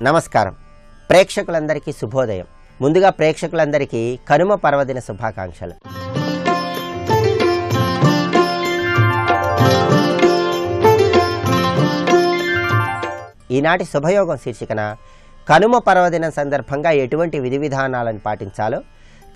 నమస్కారం. ప్రేక్షకులందరికీ శుభోదయం. ముందుగా ప్రేక్షకులందరికీ కనుమ పర్వదిన శుభాకాంక్షలు. ఈనాటి శుభయోగం శీర్షికన కనుమ పర్వదినం సందర్భంగా ఎటువంటి విధి విధానాలను పాటించాలో,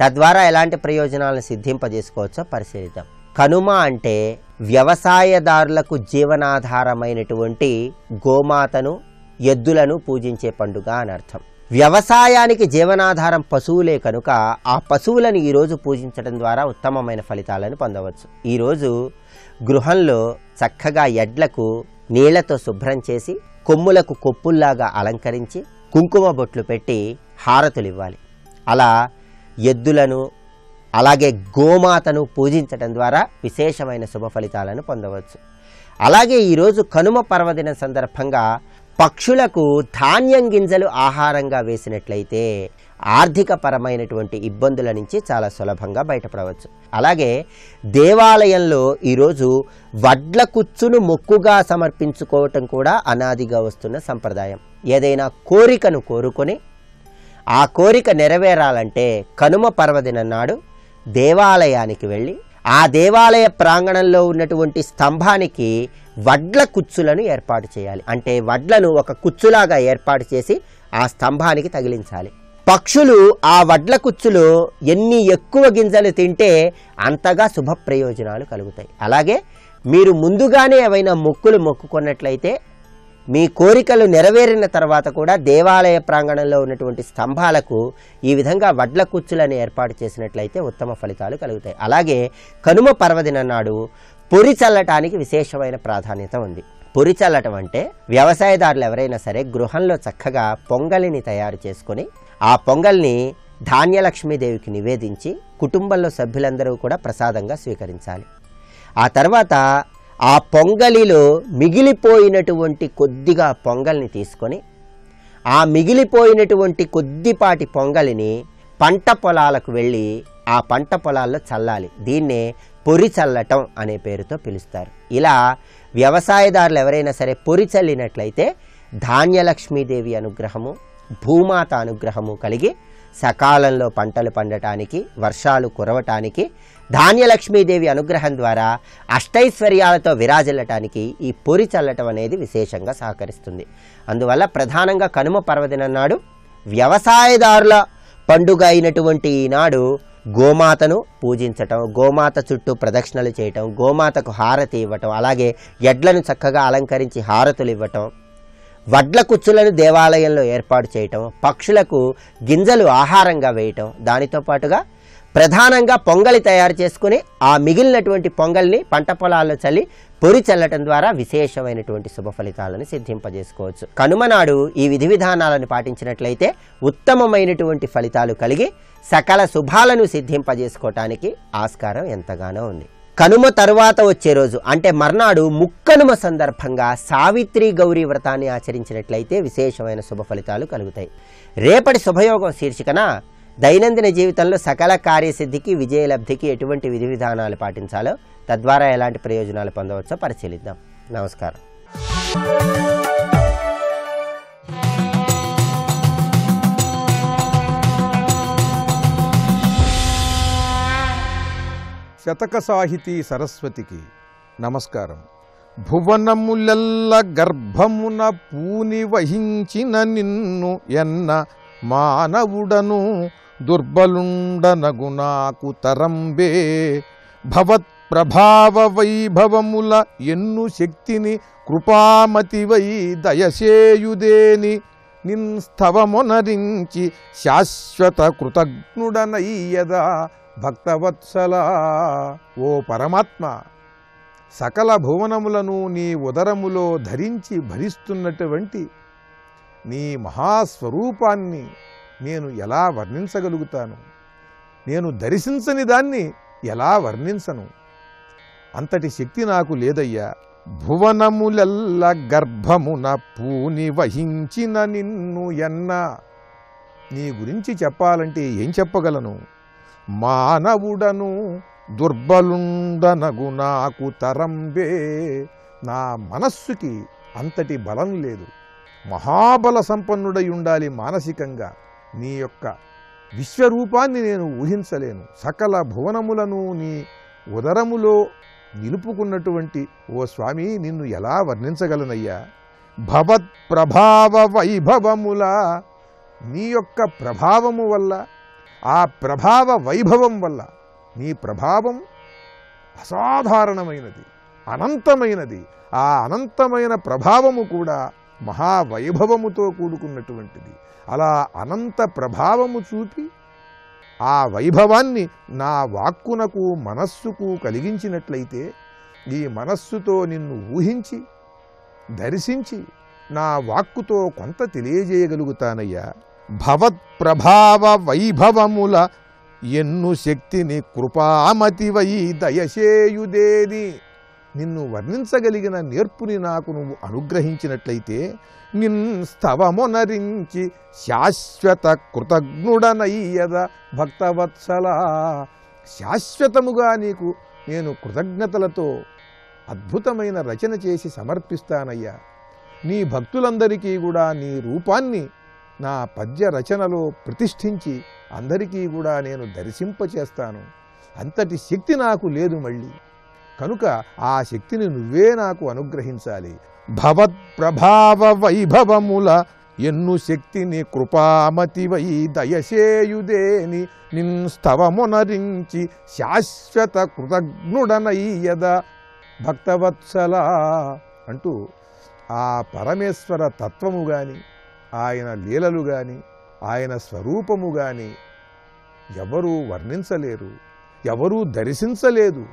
తద్వారా ఎలాంటి ప్రయోజనాలను సిద్ధింపజేసుకోవచ్చో పరిశీలిద్దాం. కనుమ అంటే వ్యవసాయదారులకు జీవనాధారమైనటువంటి గోమాతను, ఎద్దులను పూజించే పండుగ అని అర్థం. వ్యవసాయానికి జీవనాధారం పశువులే కనుక ఆ పశువులను ఈరోజు పూజించడం ద్వారా ఉత్తమమైన ఫలితాలను పొందవచ్చు. ఈరోజు గృహంలో చక్కగా ఎడ్లకు నీళ్లతో శుభ్రం చేసి, కొమ్ములకు కొప్పుల్లాగా అలంకరించి, కుంకుమ బొట్లు పెట్టి హారతులు ఇవ్వాలి. అలా ఎద్దులను అలాగే గోమాతను పూజించడం ద్వారా విశేషమైన శుభ ఫలితాలను పొందవచ్చు. అలాగే ఈరోజు కనుమ పర్వదినం సందర్భంగా పక్షులకు ధాన్యం గింజలు ఆహారంగా వేసినట్లయితే ఆర్థిక పరమైనటువంటి ఇబ్బందుల నుంచి చాలా సులభంగా బయటపడవచ్చు. అలాగే దేవాలయంలో ఈరోజు వడ్ల కుచ్చును మొక్కుగా సమర్పించుకోవటం కూడా అనాదిగా వస్తున్న సంప్రదాయం. ఏదైనా కోరికను కోరుకొని ఆ కోరిక నెరవేరాలంటే కనుమ పర్వదినం నాడు దేవాలయానికి వెళ్ళి ఆ దేవాలయ ప్రాంగణంలో ఉన్నటువంటి స్తంభానికి వడ్ల కుచ్చులను ఏర్పాటు చేయాలి. అంటే వడ్లను ఒక కుచ్చులాగా ఏర్పాటు చేసి ఆ స్తంభానికి తగిలించాలి. పక్షులు ఆ వడ్ల కుచ్చులో ఎన్ని ఎక్కువ గింజలు తింటే అంతగా శుభ ప్రయోజనాలు కలుగుతాయి. అలాగే మీరు ముందుగానే ఏవైనా మొక్కులు మొక్కుకున్నట్లయితే మీ కోరికలు నెరవేరిన తర్వాత కూడా దేవాలయ ప్రాంగణంలో ఉన్నటువంటి స్తంభాలకు ఈ విధంగా వడ్ల కుచ్చులను ఏర్పాటు చేసినట్లయితే ఉత్తమ ఫలితాలు కలుగుతాయి. అలాగే కనుమ పర్వదినం నాడు పొరి చల్లటానికి విశేషమైన ప్రాధాన్యత ఉంది. పొరి చల్లటం అంటే వ్యవసాయదారులు ఎవరైనా సరే గృహంలో చక్కగా పొంగలిని తయారు చేసుకొని ఆ పొంగల్ని ధాన్యలక్ష్మీదేవికి నివేదించి కుటుంబంలో సభ్యులందరూ కూడా ప్రసాదంగా స్వీకరించాలి. ఆ తర్వాత ఆ పొంగలిలో మిగిలిపోయినటువంటి కొద్దిగా పొంగల్ని తీసుకొని ఆ మిగిలిపోయినటువంటి కొద్దిపాటి పొంగలిని పంట పొలాలకు వెళ్ళి ఆ పంట పొలాల్లో చల్లాలి. దీన్నే పొరి చల్లటం అనే పేరుతో పిలుస్తారు. ఇలా వ్యవసాయదారులు ఎవరైనా సరే పొరి చల్లినట్లయితే ధాన్యలక్ష్మీదేవి అనుగ్రహము, భూమాత అనుగ్రహము కలిగి సకాలంలో పంటలు పండటానికి, వర్షాలు కురవటానికి, ధాన్యలక్ష్మీదేవి అనుగ్రహం ద్వారా అష్టైశ్వర్యాలతో విరాజిల్లటానికి ఈ పొరి చల్లటం అనేది విశేషంగా సహకరిస్తుంది. అందువల్ల ప్రధానంగా కనుమ పర్వదినం నాడు వ్యవసాయదారుల పండుగ అయినటువంటి ఈనాడు గోమాతను పూజించటం, గోమాత చుట్టూ ప్రదక్షిణలు చేయటం, గోమాతకు హారతి ఇవ్వటం, అలాగే ఎడ్లను చక్కగా అలంకరించి హారతులు ఇవ్వటం, వడ్ల కుచ్చులను దేవాలయంలో ఏర్పాటు చేయటం, పక్షులకు గింజలు ఆహారంగా వేయటం, దానితో పాటుగా ప్రధానంగా పొంగలి తయారు చేసుకుని ఆ మిగిలినటువంటి పొంగల్ని పంట పొలాల్లో చల్లి పొరి చల్లటం ద్వారా విశేషమైనటువంటి శుభ ఫలితాలను సిద్ధింపజేసుకోవచ్చు. కనుమ నాడు ఈ విధి విధానాలను పాటించినట్లయితే ఉత్తమమైనటువంటి ఫలితాలు కలిగి సకల శుభాలను సిద్ధింపజేసుకోవటానికి ఆస్కారం ఎంతగానో ఉంది. కనుమ తరువాత వచ్చే రోజు అంటే మర్నాడు ముక్కనుమ సందర్భంగా సావిత్రి గౌరీ వ్రతాన్ని ఆచరించినట్లయితే విశేషమైన శుభ ఫలితాలు కలుగుతాయి. రేపటి శుభయోగం శీర్షికన దైనందిన జీవితంలో సకల కార్యసిద్ధికి, విజయలబ్ధికి ఎటువంటి విధి విధానాలు పాటించాలో, తద్వారా ఎలాంటి ప్రయోజనాలు పొందవచ్చో పరిశీలిద్దాం. నమస్కారం. శతక సాహితీ సరస్వతికి నమస్కారం. భువనములెల్ల గర్భమున పూని వహించిన నిన్ను ఎన్న మానవుడను దుర్బలుండనగు నాకు తరంబే. భవత్ ప్రభావ వైభవముల ఎన్ను శక్తిని కృపామతివై దయసేయుదేని నిన్స్తవమునరించి శాశ్వత కృతజ్ఞుడనయ్యదా భక్తవత్సలా. ఓ పరమాత్మ, సకల భువనములను నీ ఉదరములో ధరించి భరిస్తున్నటువంటి నీ మహాస్వరూపాన్ని నేను ఎలా వర్ణించగలుగుతాను? నేను దర్శించని దాన్ని ఎలా వర్ణించను? అంతటి శక్తి నాకు లేదయ్యా. భువనములెల్ల గర్భమున పూని వహించిన నిన్ను ఎన్న. నీ గురించి చెప్పాలంటే ఏం చెప్పగలను? మానవుడను దుర్బలుండనగు నాకు తరంబే. నా మనస్సుకి అంతటి బలం లేదు. మహాబల సంపన్నుడై ఉండాలి మానసికంగా. నీ యొక్క విశ్వరూపాన్ని నేను ఊహించలేను. సకల భువనములను నీ ఉదరములో నిలుపుకున్నటువంటి ఓ స్వామి, నిన్ను ఎలా వర్ణించగలనయ్యా? భవత్ ప్రభావ వైభవముల, నీ యొక్క ప్రభావము వల్ల, ఆ ప్రభావ వైభవం వల్ల, నీ ప్రభావం అసాధారణమైనది, అనంతమైనది. ఆ అనంతమైన ప్రభావము కూడా మహావైభవముతో కూడుకున్నటువంటిది. అలా అనంత ప్రభావము చూపి ఆ వైభవాన్ని నా వాక్కునకు మనస్సుకు కలిగించినట్లయితే, ఈ మనస్సుతో నిన్ను ఊహించి దర్శించి నా వాక్కుతో కొంత తెలియజేయగలుగుతానయ్యా. భవత్ ప్రభావ వైభవముల ఎన్ను శక్తిని కృపామతివై దయచేయుదేని, నిన్ను వర్ణించగలిగిన నేర్పుని నాకు నువ్వు అనుగ్రహించినట్లయితే, నిన్ స్తవమునరించి శాశ్వత కృతజ్ఞుడనయ్యద భక్తవత్సల, శాశ్వతముగా నీకు నేను కృతజ్ఞతలతో అద్భుతమైన రచన చేసి సమర్పిస్తానయ్యా. నీ భక్తులందరికీ కూడా నీ రూపాన్ని నా పద్య రచనలో ప్రతిష్ఠించి అందరికీ కూడా నేను దర్శింపచేస్తాను. అంతటి శక్తి నాకు లేదు మళ్ళీ, కనుక ఆ శక్తిని నువ్వే నాకు అనుగ్రహించాలి. భవత్ ప్రభావ వైభవముల ఎన్ను శక్తిని కృపామతివై దయచేయుదేని, నిన్ స్తవమునరించి శాశ్వత కృతజ్ఞుడనయ్యద భక్తవత్సల అంటూ ఆ పరమేశ్వర తత్వము గాని, ఆయన లీలలు గాని, ఆయన స్వరూపము గాని ఎవరూ వర్ణించలేరు, ఎవరూ దర్శించలేదు.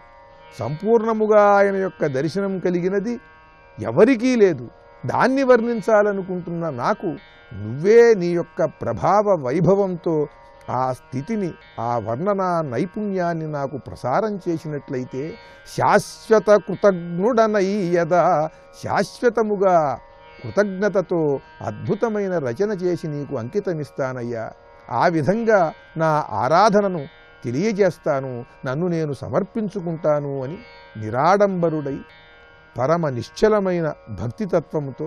సంపూర్ణముగా ఆయన యొక్క దర్శనం కలిగినది ఎవరికీ లేదు. దాన్ని వర్ణించాలనుకుంటున్న నాకు నువ్వే నీ యొక్క ప్రభావ వైభవంతో ఆ స్థితిని, ఆ వర్ణనా నైపుణ్యాన్ని నాకు ప్రసారం చేసినట్లయితే, శాశ్వత కృతజ్ఞుడనయ్యద, శాశ్వతముగా కృతజ్ఞతతో అద్భుతమైన రచన చేసి నీకు అంకితమిస్తానయ్యా. ఆ విధంగా నా ఆరాధనను తెలియజేస్తాను, నన్ను నేను సమర్పించుకుంటాను అని నిరాడంబరుడై పరమ నిశ్చలమైన భక్తితత్వముతో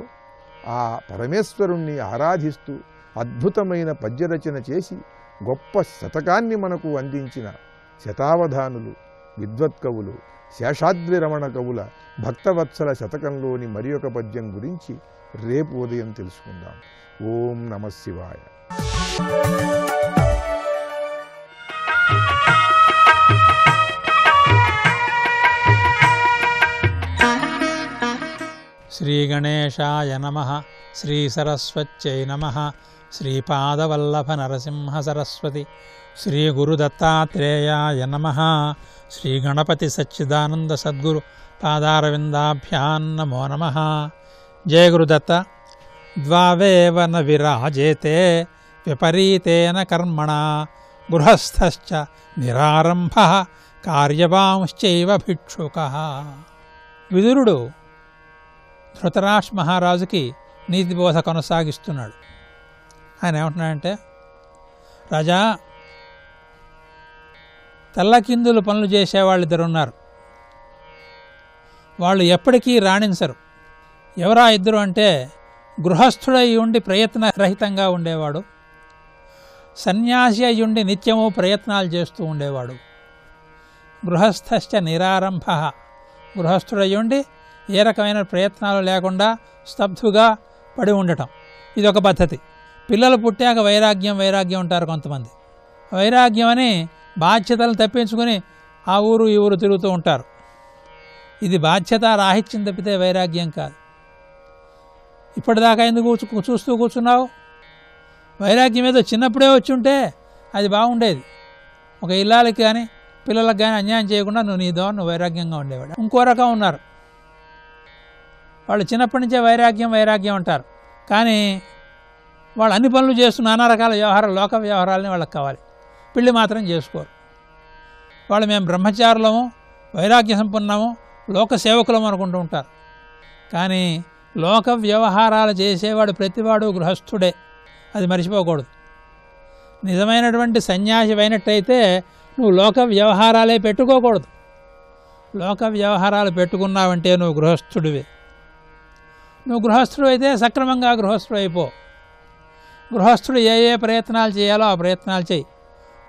ఆ పరమేశ్వరుణ్ణి ఆరాధిస్తూ అద్భుతమైన పద్యరచన చేసి గొప్ప శతకాన్ని మనకు అందించిన శతావధానులు, విద్వత్కవులు, శేషాద్రి రమణ కవుల భక్తవత్సల శతకంలోని మరి ఒక పద్యం గురించి రేపు ఉదయం తెలుసుకుందాం. ఓం నమః శివాయ. శ్రీగణేశాయ నమః. శ్రీసరస్వత్యై నమః. శ్రీపాదవల్లభ నరసింహ సరస్వతి. శ్రీగురుదత్తాత్రేయాయ నమః. శ్రీగణపతి సచ్చిదానంద సద్గురు పాదారవిందాభ్యాం నమో నమః. జయ గురుదత్త. ద్వావేవ న విరాజేతే విపరీతేన కర్మణా గృహస్థశ్చ నిరారంభః కార్యవాంశ్చైవ భిక్షుకః. విదురుడు ధృతరాష్ట్ర మహారాజుకి నీతిబోధ కొనసాగిస్తున్నాడు. ఆయన ఏమంటున్నాడంటే, రాజా, తెల్లకిందులు పనులు చేసేవాళ్ళు ఇద్దరు ఉన్నారు. వాళ్ళు ఎప్పటికీ రాణించరు. ఎవరా ఇద్దరు అంటే, గృహస్థుడై ఉండి ప్రయత్నరహితంగా ఉండేవాడు, సన్యాసి అయి ఉండి నిత్యము ప్రయత్నాలు చేస్తూ ఉండేవాడు. గృహస్థశ్చ నిరారంభ, గృహస్థుడై ఉండి ఏ రకమైన ప్రయత్నాలు లేకుండా స్తబ్దుగా పడి ఉండటం, ఇదొక పద్ధతి. పిల్లలు పుట్టాక వైరాగ్యం ఉంటారు కొంతమంది. వైరాగ్యం అని బాధ్యతలు తప్పించుకొని ఆ ఊరు ఈ ఊరు తిరుగుతూ ఉంటారు. ఇది బాధ్యత రాహిత్యం తప్పితే వైరాగ్యం కాదు. ఇప్పటిదాకా ఎందుకు చూస్తూ కూర్చున్నావు? వైరాగ్యం ఏదో చిన్నప్పుడే వచ్చి ఉంటే అది బాగుండేది. ఒక ఇల్లాలకి కానీ పిల్లలకు కానీ అన్యాయం చేయకుండా నువ్వు నీ ద్వారా నువ్వు వైరాగ్యంగా ఉండేవాడు. ఇంకో రకం ఉన్నారు, వాళ్ళు చిన్నప్పటి నుంచే వైరాగ్యం అంటారు, కానీ వాళ్ళు అన్ని పనులు చేస్తూ నానా రకాల వ్యవహారాలు, లోక వ్యవహారాలని వాళ్ళకి కావాలి, పెళ్లి మాత్రం చేసుకోరు. వాళ్ళు మేము బ్రహ్మచారులము, వైరాగ్య సంపన్నము, లోక సేవకులము అనుకుంటూ ఉంటారు. కానీ లోక వ్యవహారాలు చేసేవాడు ప్రతివాడు గృహస్థుడే, అది మర్చిపోకూడదు. నిజమైనటువంటి సన్యాసి అయినట్టయితే నువ్వు లోక వ్యవహారాలే పెట్టుకోకూడదు. లోక వ్యవహారాలు పెట్టుకున్నావంటే నువ్వు గృహస్థుడివే. నువ్వు గృహస్థుడు అయితే సక్రమంగా గృహస్థుడు అయిపో. గృహస్థుడు ఏ ఏ ప్రయత్నాలు చేయాలో ఆ ప్రయత్నాలు చేయి.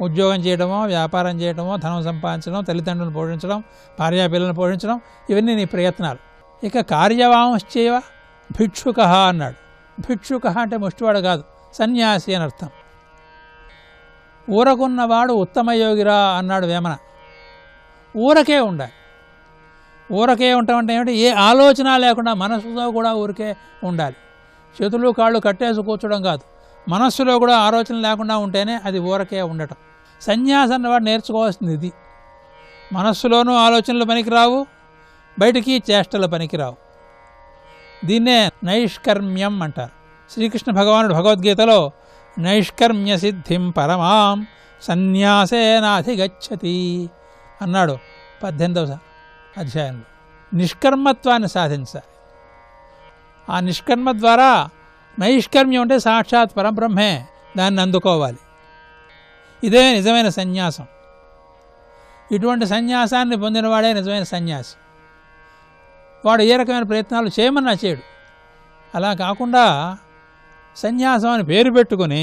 ఉద్యోగం చేయడమో, వ్యాపారం చేయడమో, ధనం సంపాదించడం, తల్లిదండ్రులను పోషించడం, భార్యాపిల్లలను పోషించడం, ఇవన్నీ నీ ప్రయత్నాలు. ఇక కార్యవాంశ్చైవ భిక్షుక అన్నాడు. భిక్షుక అంటే ముష్టివాడు కాదు, సన్యాసి అని అర్థం. ఊరకున్నవాడు ఉత్తమయోగిరా అన్నాడు వేమన. ఊరకే ఉండాలి. ఊరకే ఉండటం ఏమిటి? ఏ ఆలోచన లేకుండా మనస్సుతో కూడా ఊరికే ఉండాలి. చేతులు కాళ్ళు కట్టేసి కూర్చోడం కాదు, మనస్సులో కూడా ఆలోచన లేకుండా ఉంటేనే అది ఊరకే ఉండటం. సన్యాసం అన్నవాడు నేర్చుకోవాల్సింది ఇది. మనస్సులోనూ ఆలోచనలు పనికిరావు, బయటికి చేష్టలు పనికిరావు. దీన్నే నైష్కర్మ్యం అంటారు. శ్రీకృష్ణ భగవానుడు భగవద్గీతలో నైష్కర్మ్య సిద్ధిం పరమాం సన్యాసేనాధిగచ్చతి అన్నాడు 18వ అధ్యాయంలో. నిష్కర్మత్వాన్ని సాధించాలి. ఆ నిష్కర్మ ద్వారా, నైష్కర్మ్యం అంటే సాక్షాత్ పరబ్రహ్మే, దాన్ని అందుకోవాలి. ఇదే నిజమైన సన్యాసం. ఇటువంటి సన్యాసాన్ని పొందినవాడే నిజమైన సన్యాసి. వాడు ఏ రకమైన ప్రయత్నాలు చేయమన్నా చేయడు. అలా కాకుండా సన్యాసం అని పేరు పెట్టుకుని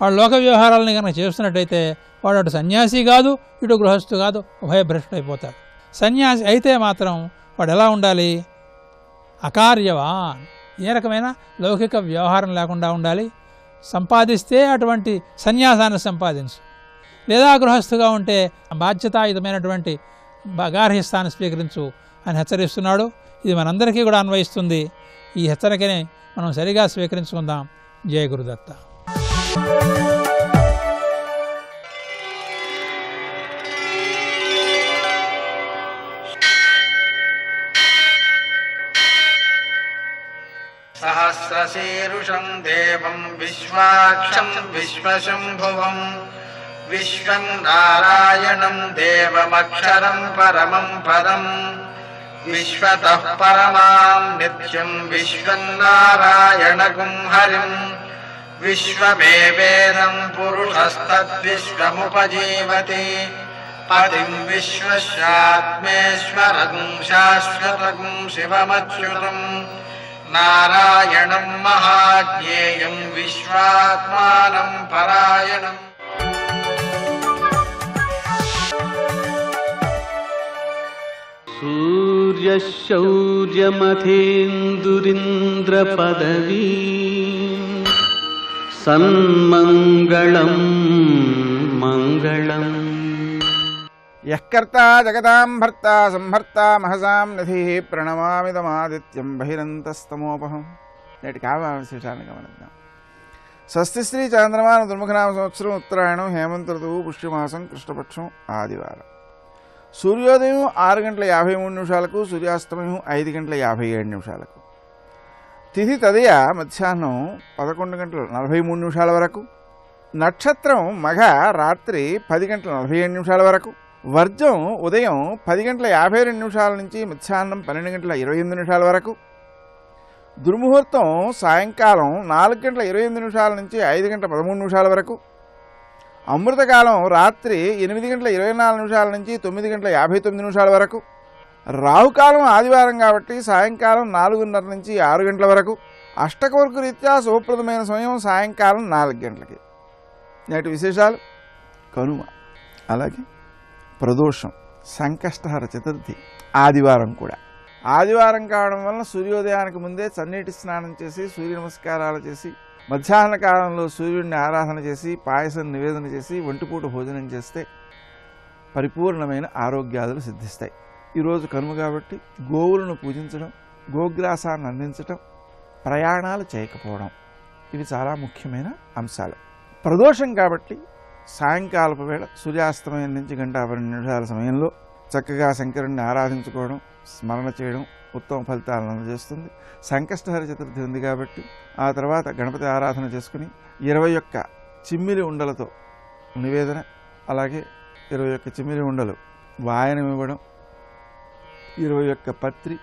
వాడు లోక వ్యవహారాలని కనుక చేస్తున్నట్టయితే వాడు అటు సన్యాసి కాదు, ఇటు గృహస్థు కాదు, ఉభయభ్రష్టుడైపోతాడు. సన్యాసి అయితే మాత్రం వాడు ఎలా ఉండాలి? అకార్యవాన్, ఏ రకమైన లౌకిక వ్యవహారం లేకుండా ఉండాలి. సంపాదిస్తే అటువంటి సన్యాసాన్ని సంపాదించు, లేదా గృహస్థుగా ఉంటే బాధ్యతాయుతమైనటువంటి గార్హస్థాన్ని స్వీకరించు అని హెచ్చరిస్తున్నాడు. ఇది మనందరికీ కూడా అన్వయిస్తుంది. ఈ హెచ్చరికని మనం సరిగా స్వీకరించుకుందాం. జయ గురుదత్త. సహస్రశీరుషం దేవం విశ్వాక్షం విశ్వశంభువం విశ్వం నారాయణం దేవమక్షరం పరమం పదం విశ్వతః పరమాం నిత్యం విశ్వం నారాయణగుం హరిం విశ్వమేవేదం పురుషస్తద్విశ్వముపజీవతి పతిం విశ్వస్యాత్మేశ్వరం శాశ్వతం శివమచ్యుతం నారాయణం మహాజ్ఞేయం విశ్వాత్మానం పరాయణం. సూర్యశౌర్యమథేందురింద్రపదవీ సన్మంగళం మంగళం. యఃకర్తా జగతాం భర్తా సంహర్తా మహసాం నిధి ప్రణమామిదమాదిత్యం బహిరంతస్తమోపహం. నేటి కావ్యావశేషాన్ని గమనిద్దాం. స్వస్తి శ్రీ చాంద్రమాన దుర్ముఖనామ సంవత్సరం ఉత్తరాయణం హేమంత ఋతువు పుష్యమాసం కృష్ణపక్షం ఆదివారం. సూర్యోదయం 6:53 సూర్యాస్తమయం 5:57 తిథి తదయ మధ్యాహ్నం 11:43 వరకు. నక్షత్రం మఘ రాత్రి 10:47 వరకు. వర్జం ఉదయం 10:52 నుంచి మధ్యాహ్నం 12:28 వరకు. దుర్ముహూర్తం సాయంకాలం 4:28 నుంచి 5:13 వరకు. అమృతకాలం రాత్రి 8:24 నుంచి 9:59 వరకు. రాహుకాలం ఆదివారం కాబట్టి సాయంకాలం 4:30 నుంచి 6 గంటల వరకు. అష్టకవర్కు రీత్యా శుభప్రదమైన సమయం సాయంకాలం 4 గంటలకి. నేటి విశేషాలు: కనుమ, అలాగే ప్రదోషం, సంకష్టహర చతుర్థి, ఆదివారం కూడా. ఆదివారం కావడం వలన సూర్యోదయానికి ముందే చన్నీటి స్నానం చేసి సూర్య నమస్కారాలు చేసి మధ్యాహ్న కాలంలో సూర్యుడిని ఆరాధన చేసి పాయసం నివేదన చేసి ఒంటిపూట భోజనం చేస్తే పరిపూర్ణమైన ఆరోగ్యాదులు సిద్ధిస్తాయి. ఈరోజు కనుమ కాబట్టి గోవులను పూజించడం, గోగ్రాసాన్ని అందించడం, ప్రయాణాలు చేయకపోవడం, ఇవి చాలా ముఖ్యమైన అంశాలు. ప్రదోషం కాబట్టి సాయంకాలపు వేళ సూర్యాస్తమయం నుంచి 1:12 సమయంలో చక్కగా శంకరుణ్ణి ఆరాధించుకోవడం, స్మరణ చేయడం ఉత్తమ ఫలితాలను అందజేస్తుంది. సంకష్టహర చతుర్థి ఉంది కాబట్టి ఆ తర్వాత గణపతి ఆరాధన చేసుకుని 21 చిమ్మిలి ఉండలతో నివేదన, అలాగే 21 చిమ్మిలి ఉండలు వాయనం ఇవ్వడం, 21 పత్రి,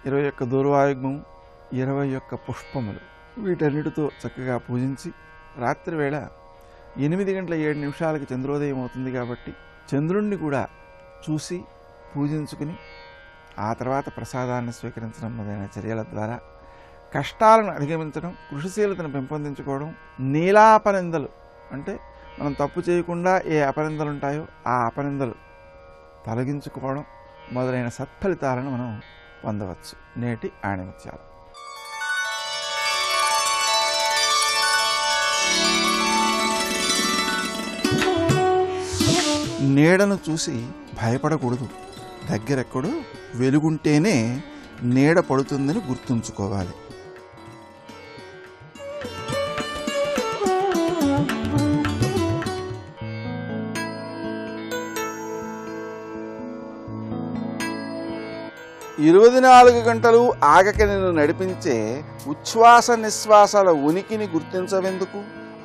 21 దూర్వాయుగ్మం, 21 పుష్పములు, వీటన్నిటితో చక్కగా పూజించి రాత్రి వేళ 8:07 చంద్రోదయం అవుతుంది కాబట్టి చంద్రుణ్ణి కూడా చూసి పూజించుకుని ఆ తర్వాత ప్రసాదాన్ని స్వీకరించడం మొదలైన చర్యల ద్వారా కష్టాలను అధిగమించడం, కృషిశీలతను పెంపొందించుకోవడం, నీలాపనిందలు అంటే మనం తప్పు చేయకుండా ఏ అపనిందలు ఉంటాయో ఆ అపనిందలు తొలగించుకోవడం మొదలైన సత్ఫలితాలను మనం పొందవచ్చు. నేటి ఆణిముత్యాలు. నీడను చూసి భయపడకూడదు. దగ్గరెక్కడో వెలుగుంటేనే నీడ పడుతుందని గుర్తుంచుకోవాలి. ఇరవై 24 గంటలు ఆగక నిన్ను నడిపించే ఉచ్ఛ్వాస నిశ్వాసాల ఉనికిని గుర్తించవెందుకు?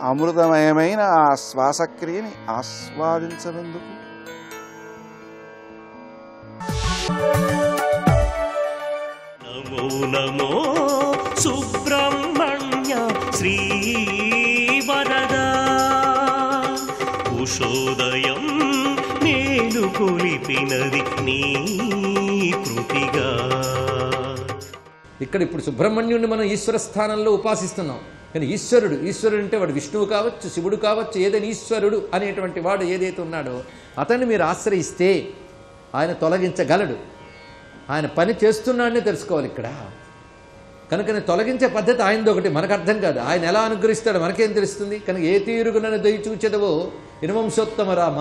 అమృతమయమైన ఆ శ్వాసక్రియని ఆస్వాదించవెందుకు? నమో నమో సుబ్రహ్మణ్య శ్రీవరదా ఉషోదయం నేను కొలిపినది నీ కృతిగా. ఇక్కడ ఇప్పుడు సుబ్రహ్మణ్యుడిని మనం ఈశ్వర స్థానంలో ఉపాసిస్తున్నాం. కానీ ఈశ్వరుడు అంటే వాడు విష్ణువు కావచ్చు, శివుడు కావచ్చు, ఏదైనా ఈశ్వరుడు అనేటువంటి వాడు ఏదైతే ఉన్నాడో అతన్ని మీరు ఆశ్రయిస్తే ఆయన తొలగించగలడు. ఆయన పని చేస్తున్నాడనే తెలుసుకోవాలి ఇక్కడ. కనుక తొలగించే పద్ధతి ఆయనది ఒకటి, మనకు అర్థం కాదు. ఆయన ఎలా అనుగ్రహిస్తాడో మనకేం తెలుస్తుంది? కనుక ఏ తీరుగునని దయ చూచెదవో ఇనువంశోత్తమ రామ,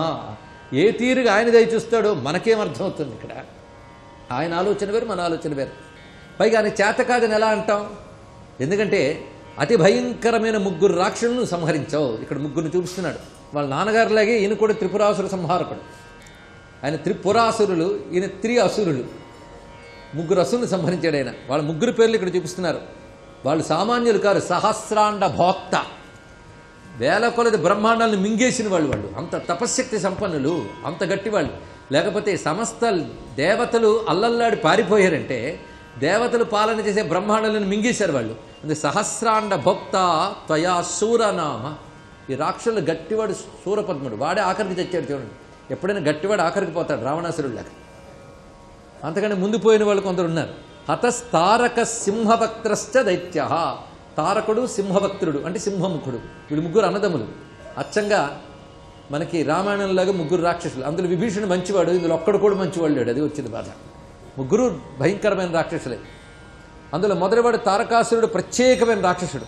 ఏ తీరుగా ఆయన దయ చూస్తాడో మనకేం అర్థమవుతుంది? ఇక్కడ ఆయన ఆలోచన వేరు, మన ఆలోచన వేరు. పైగా ఆయన చేత కాదని ఎలా అంటాం? ఎందుకంటే అతి భయంకరమైన 3 రాక్షసులను సంహరించావు. ఇక్కడ 3 చూపిస్తున్నాడు. వాళ్ళ నాన్నగారులాగే ఈయన కూడా త్రిపురాసుర సంహారకుడు. ఆయన త్రిపురాసురులు, ఈయన 3 అసురులు. 3 అసురులను సంహరించాడు ఆయన. వాళ్ళ 3 పేర్లు ఇక్కడ చూపిస్తున్నారు. వాళ్ళు సామాన్యులు కాదు, సహస్రాండ భోక్త, వేల కొలది బ్రహ్మాండాలను మింగేసిన వాళ్ళు. అంత తపశ్శక్తి సంపన్నులు, అంత గట్టి వాళ్ళు. లేకపోతే సమస్త దేవతలు అల్లల్లాడి పారిపోయారంటే దేవతలు పాలన చేసే బ్రహ్మాండాలను మింగేశారు వాళ్ళు. అంటే సహస్రాండ భోక్త త్వయా శూరనామ. ఈ రాక్షసులు గట్టివాడు శూరపద్ముడు, వాడే ఆఖరికి తెచ్చాడు. చూడండి, ఎప్పుడైనా గట్టివాడు ఆఖరికి పోతాడు, రావణాసురుడు లేక. అంతకంటే ముందు పోయిన వాళ్ళు కొందరు ఉన్నారు. హతస్తారక సింహభక్త్రశ్చ దైత్య. తారకుడు సింహభక్తుడు అంటే సింహముఖుడు. వీడు 3 అన్నదమ్ములు. అచ్చంగా మనకి రామాయణంలాగా 3 రాక్షసులు. అందులో విభీషణుడు మంచివాడు, ఇందులో ఒక్కడు కూడా మంచివాడు లేడు. అది వచ్చింది బాధ. 3 భయంకరమైన రాక్షసులే. అందులో మొదటివాడు తారకాసురుడు ప్రత్యేకమైన రాక్షసుడు.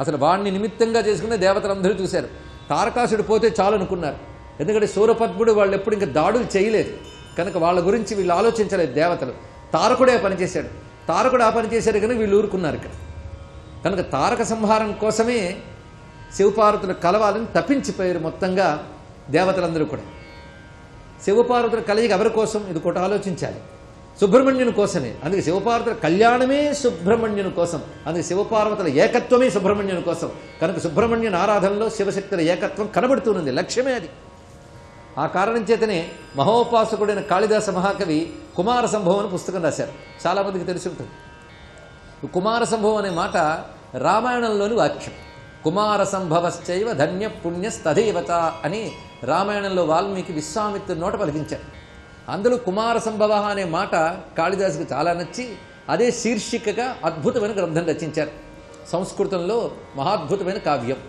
అసలు వాడిని నిమిత్తంగా చేసుకునే దేవతలందరూ చూశారు. తారకాసురుడు పోతే చాలు అనుకున్నారు. ఎందుకంటే సూరపద్ముడు వాళ్ళు ఎప్పుడు ఇంకా దాడులు చేయలేదు కనుక వాళ్ళ గురించి వీళ్ళు ఆలోచించలేదు దేవతలు. తారకుడే పనిచేశాడు. తారకుడు ఆ పని చేశాడు కనుక వీళ్ళు ఊరుకున్నారు ఇక్కడ. కనుక తారక సంహారం కోసమే శివపార్వతులు కలవాలని తప్పించిపోయారు మొత్తంగా దేవతలందరూ కూడా. శివపార్వతుల కలయిక ఎవరి కోసం? ఇది కూడా ఆలోచించాలి. సుబ్రహ్మణ్యుని కోసమే. అందుకే శివపార్వతుల కళ్యాణమే సుబ్రహ్మణ్యుని కోసం. అందుకే శివపార్వతుల ఏకత్వమే సుబ్రహ్మణ్యుని కోసం. కనుక సుబ్రహ్మణ్యుని ఆరాధనలో శివశక్తుల ఏకత్వం కనబడుతున్నది. లక్ష్యమే అది. ఆ కారణం చేతనే మహోపాసకుడైన కాళిదాస మహాకవి కుమార సంభవం అని పుస్తకం రాశారు. చాలామందికి తెలిసి ఉంటుంది. కుమార సంభవం అనే మాట రామాయణంలోని వాక్యం. కుమార సంభవశ్చైవ ధన్య పుణ్యస్తదేవత అని రామాయణంలో వాల్మీకి విశ్వామిత్రుడి నోట పలికించారు. అందులో కుమార సంభవ అనే మాట కాళిదాసుకు చాలా నచ్చి అదే శీర్షికగా అద్భుతమైన గ్రంథం రచించారు. సంస్కృతంలో మహాద్భుతమైన కావ్యం.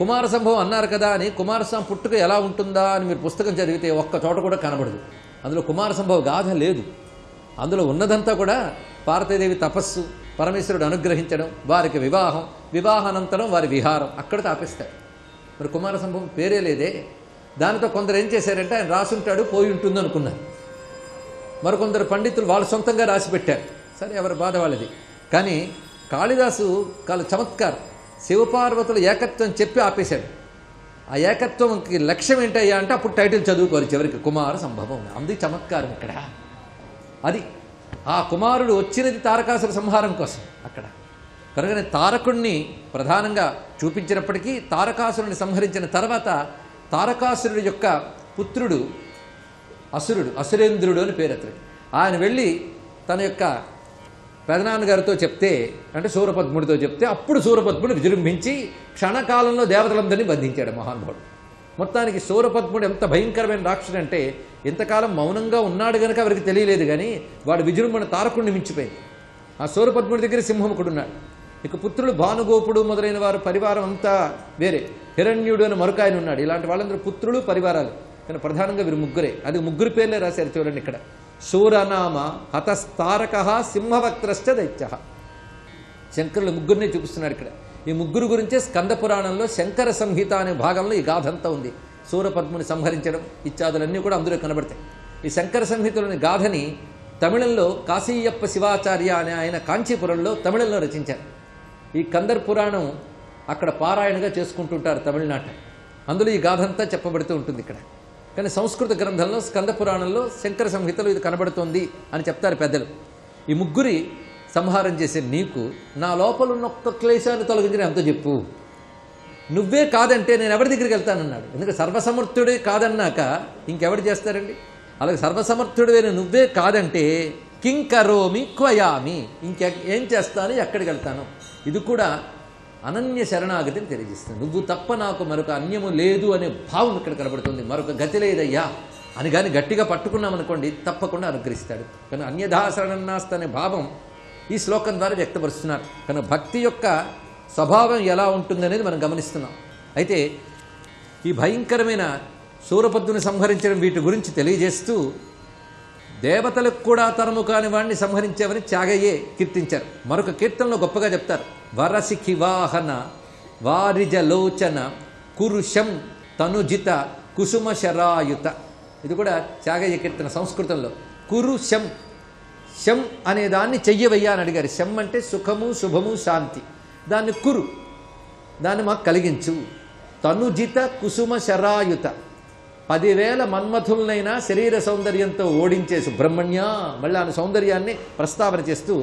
కుమార సంభవం అన్నారు కదా అని కుమారస్వామి పుట్టుక ఎలా ఉంటుందా అని మీరు పుస్తకం చదివితే ఒక్క చోట కూడా కనబడదు. అందులో కుమార సంభవ గాథ లేదు. అందులో ఉన్నదంతా కూడా పార్వతీదేవి తపస్సు, పరమేశ్వరుడు అనుగ్రహించడం, వారికి వివాహం, వివాహానంతరం వారి విహారం, అక్కడితో ఆపేస్తారు. మరి కుమార సంభవం పేరే లేదే. దానితో కొందరు ఏం చేశారంటే ఆయన రాసుంటాడు పోయి ఉంటుంది అనుకున్నారు. మరికొందరు పండితులు వాళ్ళు సొంతంగా రాసి పెట్టారు. సరే, ఎవరి బాధ వాళ్ళది. కానీ కాళిదాసు చాలా చమత్కారం. శివపార్వతుల ఏకత్వం చెప్పి ఆపేశాడు. ఆ ఏకత్వంకి లక్ష్యం ఏంటయ్యా అంటే అప్పుడు టైటిల్ చదువుకోవాలి చివరికి కుమార సంభవం. అందుకు చమత్కారం ఇక్కడ. అది ఆ కుమారుడు వచ్చినది తారకాసుర సంహారం కోసం అక్కడ. కనుకనే తారకుడిని ప్రధానంగా చూపించినప్పటికీ తారకాసురుని సంహరించిన తర్వాత తారకాసురుడి యొక్క పుత్రుడు అసురుడు, అసురేంద్రుడు అని పేరు అతనికి. ఆయన వెళ్ళి తన యొక్క పెదనాన్నగారితో చెప్తే, అంటే సూరపద్ముడితో చెప్తే, అప్పుడు సూరపద్ముడు విజృంభించి క్షణకాలంలో దేవతలందరినీ బంధించాడు మహానుభావుడు. మొత్తానికి శూరపద్ముడు ఎంత భయంకరమైన రాక్షసుడు అంటే ఇంతకాలం మౌనంగా ఉన్నాడు గనక ఎవరికి తెలియలేదు, కానీ వాడు విజృంభణ తారకుడిని మించిపోయింది. ఆ శూరపద్ముడి దగ్గర సింహముఖుడు ఉన్నాడు. ఇక పుత్రులు భానుగోపుడు మొదలైన వారు పరివారం అంతా వేరే. హిరణ్యుడు అని మరొక ఆయన ఉన్నాడు. ఇలాంటి వాళ్ళందరూ పుత్రులు పరివారాలు, కానీ ప్రధానంగా వీరు ముగ్గురే. అది ముగ్గురు పేర్లే రాశారు చూడండి ఇక్కడ. శూరనామ హతస్తారక సింహవక్త్రశ్చ దైత్య. శంకరులు ముగ్గురిని చూపిస్తున్నాడు ఇక్కడ. ఈ ముగ్గురు గురించే స్కంద పురాణంలో శంకర సంహిత అనే భాగంలో ఈ గాథంతా ఉంది. శూరపద్ముని సంహరించడం ఇత్యాదులన్నీ కూడా అందులో కనబడతాయి. ఈ శంకర సంహితలోని గాథని తమిళంలో కాశీయప్ప శివాచార్య అనే ఆయన కాంచీపురంలో తమిళంలో రచించారు. ఈ కందర్ పురాణం అక్కడ పారాయణగా చేసుకుంటుంటారు తమిళనాట. అందులో ఈ గాథంతా చెప్పబడుతూ ఉంటుంది ఇక్కడ. కానీ సంస్కృత గ్రంథంలో స్కంద పురాణంలో శంకర సంహితలో ఇది కనబడుతోంది అని చెప్తారు పెద్దలు. ఈ ముగ్గురి సంహారం చేసే నీకు నా లోపల ఉన్న ఒక్క క్లేశాన్ని తొలగించిన ఎంతో చెప్పు. నువ్వే కాదంటే నేను ఎవరి దగ్గరికి వెళ్తానన్నాడు. ఎందుకంటే సర్వసమర్థుడే కాదన్నాక ఇంకెవరు చేస్తారండి? అలాగే సర్వసమర్థుడైన నువ్వే కాదంటే కింకరోమి క్వయామి, ఏం చేస్తాను, ఎక్కడికి వెళ్తాను. ఇది కూడా అనన్య శరణాగతిని తెలియజేస్తుంది. నువ్వు తప్ప నాకు మరొక అన్యము లేదు అనే భావం ఇక్కడ కనబడుతుంది. మరొక గతి లేదయ్యా అని కానీ గట్టిగా పట్టుకున్నామనుకోండి తప్పకుండా అనుగ్రహిస్తాడు. కానీ అన్యథా శరణన్నాస్త అనే భావం ఈ శ్లోకం ద్వారా వ్యక్తపరుస్తున్నారు. కానీ భక్తి యొక్క స్వభావం ఎలా ఉంటుందనేది మనం గమనిస్తున్నాం. అయితే ఈ భయంకరమైన శూరపద్ముని సంహరించడం వీటి గురించి తెలియజేస్తూ దేవతలకు కూడా తరము కాని వాడిని సంహరించావని త్యాగయ్యే కీర్తించారు. మరొక కీర్తనలో గొప్పగా చెప్తారు. వరసిఖి వాహన వారిజలోచన కురుషం తనుజిత కుసుమ శరాయుత. ఇది కూడా త్యాగయ్య కీర్తన సంస్కృతంలో. కురుషం, శం అనే దాన్ని చెయ్యవయ్యా అని అడిగారు. శం అంటే సుఖము శుభము శాంతి. దాన్ని కురు, దాన్ని మాకు కలిగించు. తనుజిత కుసుమ శరాయుత, 10,000 మన్మథులనైనా శరీర సౌందర్యంతో ఓడించే సుబ్రహ్మణ్య. మళ్ళీ ఆయన సౌందర్యాన్ని ప్రస్తావన చేస్తూ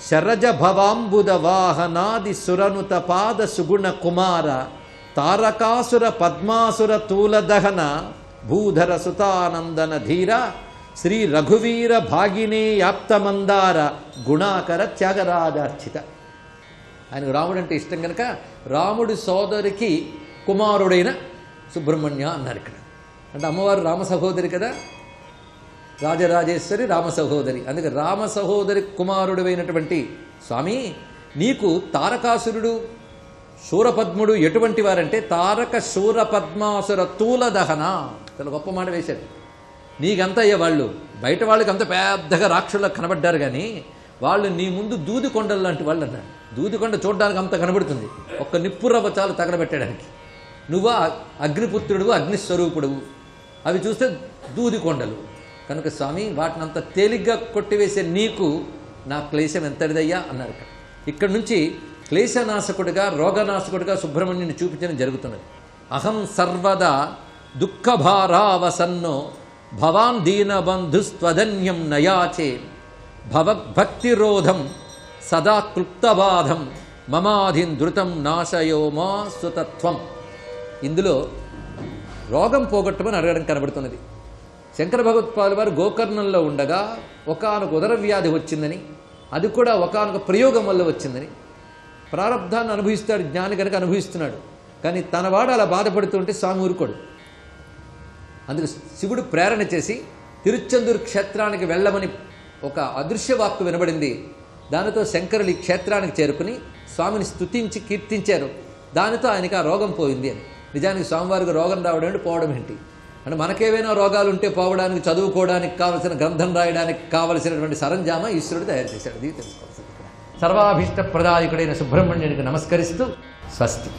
శరజ భవాంబుద వాహనాది సురనుత పాద సుగుణ కుమార తారకాసుర పద్మాసుర తూలదహన భూధర సుతానందన ధీర శ్రీ రఘువీర భాగినే యాప్తమందార గుణాకర త్యాగరాజార్చిత. ఆయనకు రాముడు అంటే ఇష్టం కనుక రాముడి సోదరికి కుమారుడైన సుబ్రహ్మణ్య అన్నారు ఇక్కడ. అంటే అమ్మవారు రామ సహోదరి కదా, రాజరాజేశ్వరి రామ సహోదరి. అందుకే రామ సహోదరి కుమారుడు అయినటువంటి స్వామి, నీకు తారకాసురుడు శూరపద్ముడు ఎటువంటి వారంటే తారక శూర పద్మాసుర తూలదహన. చాలా గొప్ప మాట వేశాడు. నీకంత అయ్యే వాళ్ళు బయట వాళ్ళకి అంత పెద్దగా రాక్షసులకు కనబడ్డారు, కానీ వాళ్ళు నీ ముందు దూది కొండలు లాంటి వాళ్ళు అన్నాడు. దూదికొండ చూడడానికి అంత కనబడుతుంది, ఒక్క నిప్పురవ్వ చాలు తగలబెట్టడానికి. నువ్వా అగ్నిపుత్రుడు, అగ్నిస్వరూపుడువు. అవి చూస్తే దూది కొండలు కనుక స్వామి వాటిని అంత తేలిగ్గా కొట్టివేసే నీకు నా క్లేశం ఎంతటిదయ్యా అన్నారు. ఇక్కడ నుంచి క్లేశనాశకుడిగా రోగనాశకుడిగా సుబ్రహ్మణ్యుని చూపించడం జరుగుతున్నది. అహం సర్వదా దుఃఖభారావసన్నో భవాన్ దీనబంధుస్త్వధన్యం నయాచే భవద్భక్తిరోధం సదా క్లుప్తబాధం మమాధిన్ ధృతం నాశయో మా సుతత్వం. ఇందులో రోగం పోగొట్టమని అడగడం కనబడుతున్నది. శంకర భగవత్పాదుల వారు గోకర్ణంలో ఉండగా ఒకానొక ఉదర వ్యాధి వచ్చిందని, అది కూడా ఒకానొక ప్రయోగం వల్ల వచ్చిందని. ప్రారంధాన్ని అనుభవిస్తాడు జ్ఞాని కనుక అనుభవిస్తున్నాడు, కానీ తనవాడు అలా బాధపడుతుంటే స్వామి ఊరుకోడు. అందుకు శివుడు ప్రేరణ చేసి తిరుచెందూరు క్షేత్రానికి వెళ్ళమని ఒక అదృశ్యవాక్కు వినబడింది. దానితో శంకరులు ఈ క్షేత్రానికి చేరుకుని స్వామిని స్తుతించి కీర్తించారు. దానితో ఆయనకి ఆ రోగం పోయింది అని. నిజానికి స్వామివారికి రోగం రావడం అంటే పోవడం ఏంటి అంటే, మనకేవైనా రోగాలు ఉంటే పోవడానికి, చదువుకోవడానికి కావలసిన, గ్రంథం రాయడానికి కావలసినటువంటి సరంజామా ఈశ్వరుడు తయారు చేశాడు. ఇది తెలుసుకోవాల్సింది. సర్వాభీష్ట ప్రదాయకుడైన సుబ్రహ్మణ్యునికి నమస్కరిస్తూ స్వస్తి.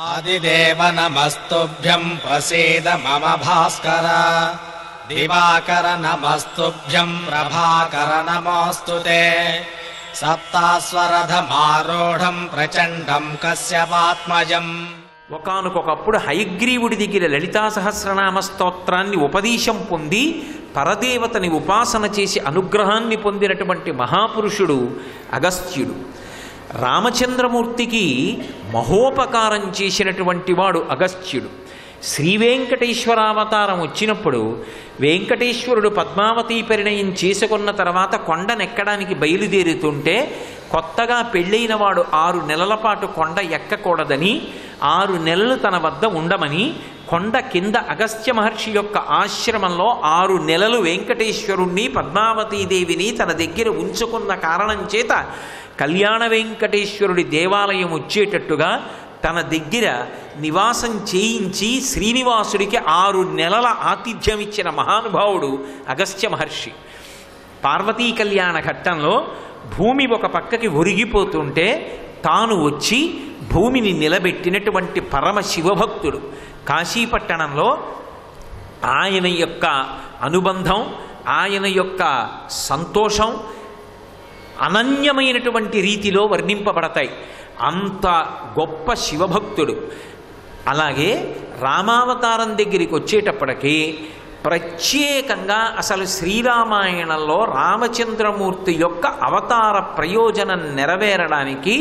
ఆదిదేవ నమస్తుభ్యం ప్రసీద మమ భాస్కర దివాకర నమస్తుభ్యం ప్రభాకర నమోస్తుతే సప్తాస్వరథమారూఢం ప్రచండం కశ్యపాత్మజం. ఒకానొకప్పుడు హయగ్రీవుడి దగ్గర లలితా సహస్రనామ స్తోత్రాన్ని ఉపదేశం పొంది పరదేవతని ఉపాసన చేసి అనుగ్రహాన్ని పొందినటువంటి మహాపురుషుడు అగస్త్యుడు. రామచంద్రమూర్తికి మహోపకారం చేసినటువంటి వాడు అగస్త్యుడు. శ్రీవేంకటేశ్వరావతారం వచ్చినప్పుడు వెంకటేశ్వరుడు పద్మావతీ పరిణయం చేసుకున్న తర్వాత కొండనెక్కడానికి బయలుదేరుతుంటే కొత్తగా పెళ్ళైన వాడు 6 నెలల పాటు కొండ ఎక్కకూడదని 6 నెలలు తన వద్ద ఉండమని కొండ కింద అగస్త్య మహర్షి యొక్క ఆశ్రమంలో 6 నెలలు వెంకటేశ్వరుణ్ణి పద్మావతీదేవిని తన దగ్గర ఉంచుకున్న కారణం చేత కళ్యాణ వెంకటేశ్వరుడి దేవాలయం వచ్చేటట్టుగా తన దగ్గర నివాసం చేయించి శ్రీనివాసుడికి 6 నెలల ఆతిథ్యం ఇచ్చిన మహానుభావుడు అగస్త్య మహర్షి. పార్వతీ కళ్యాణ ఘట్టంలో భూమి ఒక పక్కకి ఒరిగిపోతుంటే తాను వచ్చి భూమిని నిలబెట్టినటువంటి పరమ శివభక్తుడు. కాశీపట్టణంలో ఆయన యొక్క అనుబంధం, ఆయన యొక్క సంతోషం అనన్యమైనటువంటి రీతిలో వర్ణింపబడతాయి. అంత గొప్ప శివభక్తుడు. అలాగే రామావతారం దగ్గరికి వచ్చేటప్పటికీ ప్రత్యేకంగా అసలు శ్రీరామాయణంలో రామచంద్రమూర్తి యొక్క అవతార ప్రయోజనం నెరవేరడానికి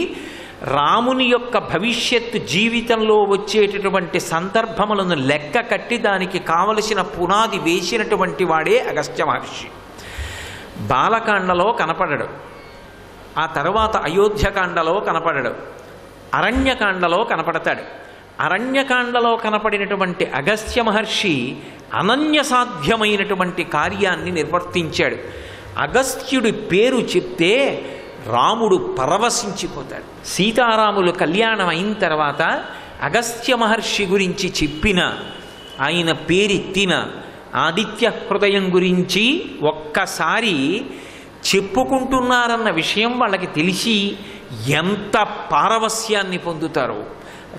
రాముని యొక్క భవిష్యత్తు జీవితంలో వచ్చేటటువంటి సందర్భములను లెక్క కట్టి దానికి కావలసిన పునాది వేసినటువంటి వాడే అగస్త్య మహర్షి. బాలకాండలో కనపడడు, ఆ తర్వాత అయోధ్యకాండలో కనపడడు, అరణ్యకాండలో కనపడతాడు. అరణ్యకాండలో కనపడినటువంటి అగస్త్య మహర్షి అనన్య సాధ్యమైనటువంటి కార్యాన్ని నిర్వర్తించాడు. అగస్త్యుడి పేరు చెప్తే రాముడు పరవశించిపోతాడు. సీతారాములు కళ్యాణం అయిన తర్వాత అగస్త్య మహర్షి గురించి చెప్పిన, ఆయన పేరెత్తిన ఆదిత్య హృదయం గురించి ఒక్కసారి చెప్పుకుంటున్నారన్న విషయం వాళ్ళకి తెలిసి ఎంత పారవస్యాన్ని పొందుతారో.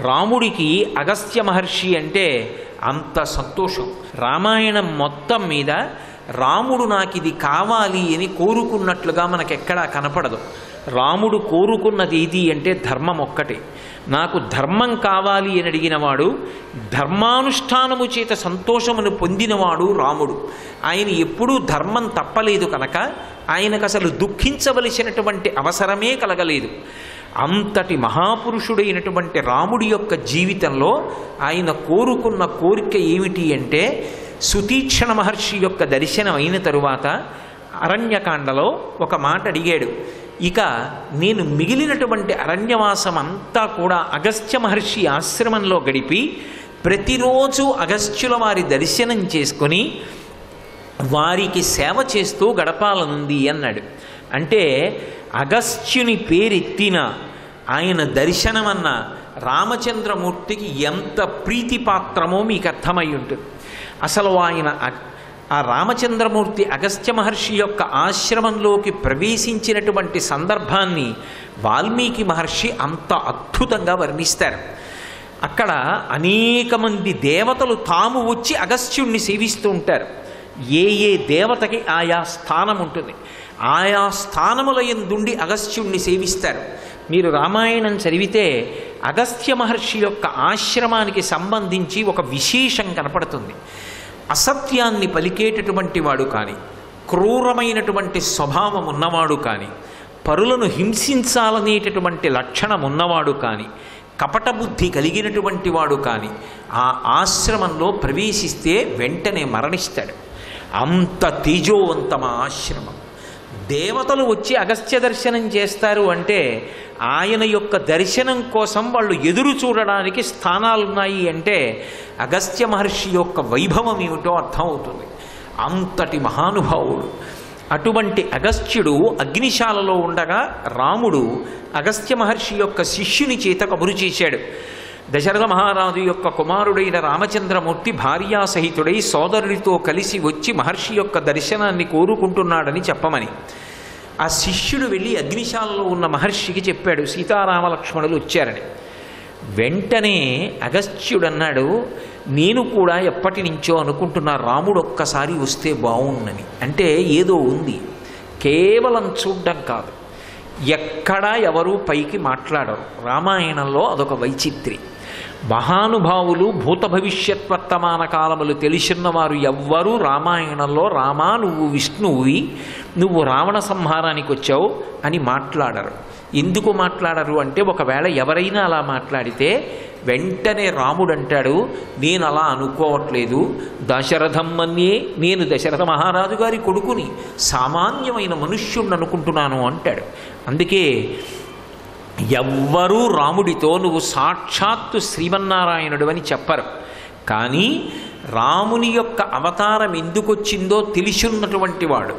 రాముడికి అగస్త్య మహర్షి అంటే అంత సంతోషం. రామాయణం మొత్తం మీద రాముడు నాకు ఇది కావాలి అని కోరుకున్నట్లుగా మనకెక్కడా కనపడదు. రాముడు కోరుకున్నది ఏది అంటే ధర్మం ఒక్కటే. నాకు ధర్మం కావాలి అని అడిగినవాడు, ధర్మానుష్ఠానము చేత సంతోషమును పొందినవాడు రాముడు. ఆయన ఎప్పుడూ ధర్మం తప్పలేదు కనుక ఆయనకు అసలు దుఃఖించవలసినటువంటి అవసరమే కలగలేదు. అంతటి మహాపురుషుడైనటువంటి రాముడి యొక్క జీవితంలో ఆయన కోరుకున్న కోరిక ఏమిటి అంటే, సుతీక్షణ మహర్షి యొక్క దర్శనం అయిన తరువాత అరణ్యకాండలో ఒక మాట అడిగాడు. ఇక నేను మిగిలినటువంటి అరణ్యవాసం అంతా కూడా అగస్త్య మహర్షి ఆశ్రమంలో గడిపి ప్రతిరోజు అగస్త్యుల వారి దర్శనం చేసుకొని వారికి సేవ చేస్తూ గడపాలనుంది అన్నాడు. అంటే అగస్త్యుని పేరెత్తిన, ఆయన దర్శనమన్న రామచంద్రమూర్తికి ఎంత ప్రీతిపాత్రమో మీకు అర్థమై ఉంటుంది. అసలు ఆయన ఆ రామచంద్రమూర్తి అగస్త్య మహర్షి యొక్క ఆశ్రమంలోకి ప్రవేశించినటువంటి సందర్భాన్ని వాల్మీకి మహర్షి అంత అద్భుతంగా వర్ణిస్తారు. అక్కడ అనేక మంది దేవతలు తాము వచ్చి అగస్త్యుణ్ణి సేవిస్తూ ఉంటారు. ఏ ఏ దేవతకి ఆయా స్థానం ఉంటుంది, ఆయా స్థానముల యందుండి అగస్త్యుణ్ణి సేవిస్తారు. మీరు రామాయణం చదివితే అగస్త్య మహర్షి యొక్క ఆశ్రమానికి సంబంధించి ఒక విశేషం కనపడుతుంది. అసత్యాన్ని పలికేటటువంటి వాడు కానీ, క్రూరమైనటువంటి స్వభావం ఉన్నవాడు కానీ, పరులను హింసించాలనేటటువంటి లక్షణం ఉన్నవాడు కానీ, కపట బుద్ధి కలిగినటువంటి వాడు కానీ ఆ ఆశ్రమంలో ప్రవేశిస్తే వెంటనే మరణిస్తాడు. అంత తేజోవంతమ ఆశ్రమం. దేవతలు వచ్చి అగస్త్య దర్శనం చేస్తారు అంటే ఆయన యొక్క దర్శనం కోసం వాళ్ళు ఎదురు చూడడానికి స్థానాలున్నాయి అంటే అగస్త్య మహర్షి యొక్క వైభవం ఏమిటో అర్థమవుతుంది. అంతటి మహానుభావుడు. అటువంటి అగస్త్యుడు అగ్నిశాలలో ఉండగా రాముడు అగస్త్య మహర్షి యొక్క శిష్యుని చేత కబురు చేశాడు. దశరథ మహారాజు యొక్క కుమారుడైన రామచంద్రమూర్తి భార్యాసహితుడై సోదరుడితో కలిసి వచ్చి మహర్షి యొక్క దర్శనాన్ని కోరుకుంటున్నాడని చెప్పమని. ఆ శిష్యుడు వెళ్ళి అగ్నిశాలలో ఉన్న మహర్షికి చెప్పాడు, సీతారామలక్ష్మణులు వచ్చారని. వెంటనే అగస్త్యుడన్నాడు, నేను కూడా ఎప్పటి నుంచో అనుకుంటున్నా రాముడు ఒక్కసారి వస్తే బాగుండని. అంటే ఏదో ఉంది, కేవలం చూడ్డం కాదు. ఎక్కడా ఎవరూ పైకి మాట్లాడరు. రామాయణంలో అదొక వైచిత్రి. మహానుభావులు భూత భవిష్యత్ వర్తమాన కాలములు తెలిసిన్నవారు ఎవ్వరూ రామాయణంలో రామా నువ్వు విష్ణువువి, నువ్వు రావణ సంహారానికి వచ్చావు అని మాట్లాడరు. ఎందుకు మాట్లాడరు అంటే ఒకవేళ ఎవరైనా అలా మాట్లాడితే వెంటనే రాముడు అంటాడు, నేను అలా అనుకోవట్లేదు, దశరథం మన్యే, నేను దశరథ మహారాజు గారి కొడుకుని, సామాన్యమైన మనుష్యుణ్ణి అనుకుంటున్నాను అంటాడు. అందుకే ఎవ్వరూ రాముడితో నువ్వు సాక్షాత్తు శ్రీమన్నారాయణుడు అని చెప్పరు. కానీ రాముని యొక్క అవతారం ఎందుకొచ్చిందో తెలిసున్నటువంటి వాడు,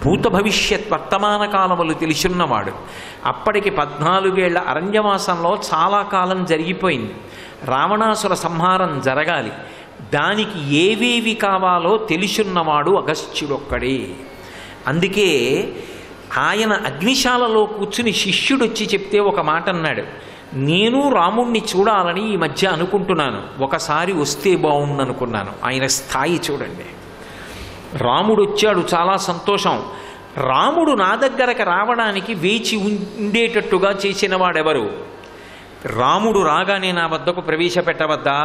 భూత భవిష్యత్ వర్తమాన కాలములు తెలిసున్నవాడు. అప్పటికి 14 ఏళ్ల అరణ్యవాసంలో చాలా కాలం జరిగిపోయింది. రావణాసుర సంహారం జరగాలి. దానికి ఏవేవి కావాలో తెలిసున్నవాడు అగస్త్యుడొక్కడే. అందుకే ఆయన అగ్నిశాలలో కూర్చుని శిష్యుడొచ్చి చెప్తే ఒక మాట అన్నాడు, నేను రాముణ్ణి చూడాలని ఈ మధ్య అనుకుంటున్నాను, ఒకసారి వస్తే బాగుండనుకున్నాను. ఆయన స్థాయి చూడండి. రాముడు వచ్చాడు, చాలా సంతోషం. రాముడు నా దగ్గరకు రావడానికి వేచి ఉండేటట్టుగా చేసిన వాడెవరు? రాముడు రాగానే నా వద్దకు ప్రవేశపెట్టవద్దా,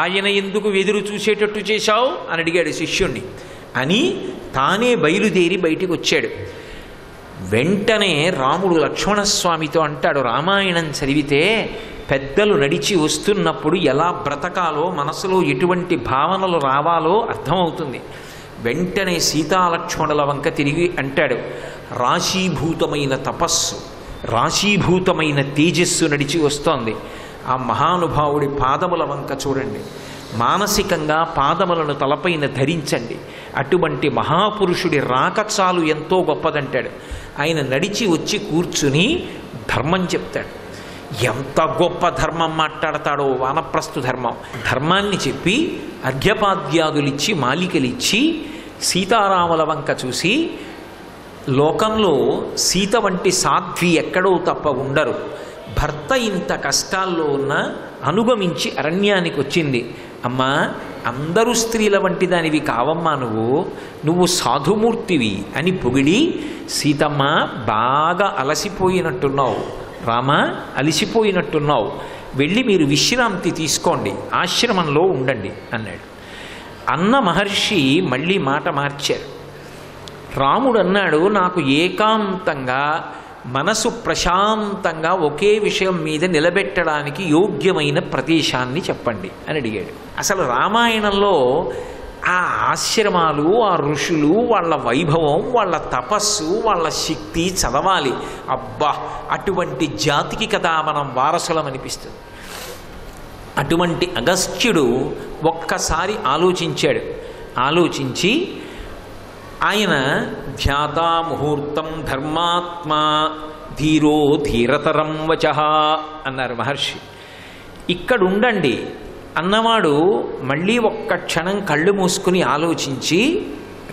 ఆయన ఎందుకు ఎదురు చూసేటట్టు చేశావు అని అడిగాడు శిష్యుణ్ణి. అని తానే బయలుదేరి బయటికి వచ్చాడు. వెంటనే రాముడు లక్ష్మణస్వామితో అంటాడు, రామాయణం చదివితే పెద్దలు నడిచి వస్తున్నప్పుడు ఎలా బ్రతకాలో, మనసులో ఎటువంటి భావనలు రావాలో అర్థమవుతుంది. వెంటనే సీతాలక్ష్మణుల వంక తిరిగి అంటాడు, రాశీభూతమైన తపస్సు, రాశీభూతమైన తేజస్సు నడిచి వస్తోంది. ఆ మహానుభావుడి పాదముల వంక చూడండి, మానసికంగా పాదములను తలపైన ధరించండి. అటువంటి మహాపురుషుడి రాక చాలు ఎంతో గొప్పదంటాడు. ఆయన నడిచి వచ్చి కూర్చుని ధర్మం చెప్తాడు. ఎంత గొప్ప ధర్మం మాట్లాడతాడో, వానప్రస్థు ధర్మం. ధర్మాన్ని చెప్పి అర్ఘ్యపాద్యాదులిచ్చి మాలికలిచ్చి సీతారాముల వంక చూసి, లోకంలో సీత వంటి సాధ్వి ఎక్కడో తప్ప ఉండరు. భర్త ఇంత కష్టాల్లో ఉన్న అనుగమించి అరణ్యానికి వచ్చింది. అమ్మా, అందరూ స్త్రీల వంటి దానివి కావమ్మా, నువ్వు సాధుమూర్తివి అని పొగిడి, సీతమ్మ బాగా అలసిపోయినట్టున్నావు, రామ అలసిపోయినట్టున్నావు, వెళ్ళి మీరు విశ్రాంతి తీసుకోండి, ఆశ్రమంలో ఉండండి అన్నాడు. అన్న మహర్షి మళ్ళీ మాట మార్చారు. రాముడు అన్నాడు, నాకు ఏకాంతంగా మనసు ప్రశాంతంగా ఒకే విషయం మీద నిలబెట్టడానికి యోగ్యమైన ప్రదేశాన్ని చెప్పండి అని అడిగాడు. అసలు రామాయణంలో ఆ ఆశ్రమాలు, ఆ ఋషులు, వాళ్ళ వైభవం, వాళ్ళ తపస్సు, వాళ్ళ శక్తి చదవాలి. అబ్బా, అటువంటి జాతికి కదా మనం వారసులం అనిపిస్తుంది. అటువంటి అగస్త్యుడు ఒక్కసారి ఆలోచించాడు. ఆలోచించి ఆయన ధ్యాతా ముహూర్తం ధర్మాత్మా ధీరో ధీరతరం వచః అన్నారు మహర్షి. ఇక్కడుండండి అన్నవాడు మళ్ళీ ఒక్క క్షణం కళ్ళు మూసుకుని ఆలోచించి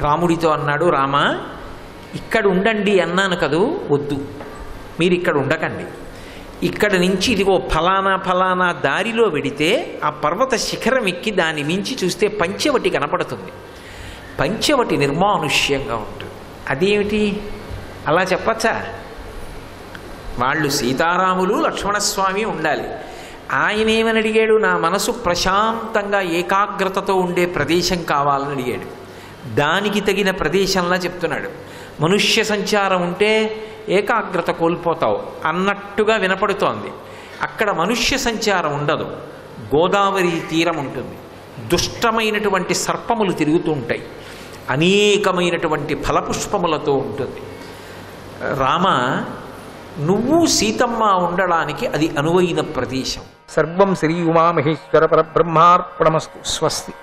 రాముడితో అన్నాడు, రామ ఇక్కడ ఉండండి అన్నాను కదూ, వద్దు, మీరు ఇక్కడ ఉండకండి. ఇక్కడ నుంచి ఇదిగో ఫలానా ఫలానా దారిలో వెడితే ఆ పర్వత శిఖరం ఎక్కి దాన్ని మించి చూస్తే పంచవటి కనపడుతుంది. పంచవటి నిర్మానుష్యంగా ఉంటుంది. అదేమిటి అలా చెప్పచ్చా? వాళ్ళు సీతారాములు లక్ష్మణస్వామి ఉండాలి. ఆయన ఏమని అడిగాడు? నా మనసు ప్రశాంతంగా ఏకాగ్రతతో ఉండే ప్రదేశం కావాలని అడిగాడు. దానికి తగిన ప్రదేశంలా చెప్తున్నాడు. మనుష్య సంచారం ఉంటే ఏకాగ్రత కోల్పోతావు అన్నట్టుగా వినపడుతోంది. అక్కడ మనుష్య సంచారం ఉండదు, గోదావరి తీరం ఉంటుంది, దుష్టమైనటువంటి సర్పములు తిరుగుతూ ఉంటాయి, అనేకమైనటువంటి ఫలపుష్పములతో ఉంటుంది. రామ, నువ్వు సీతమ్మ ఉండడానికి అది అనువైన ప్రదేశం. సర్వం శ్రీ ఉమామహేశ్వర పరబ్రహ్మార్పణమస్తు. స్వస్తి.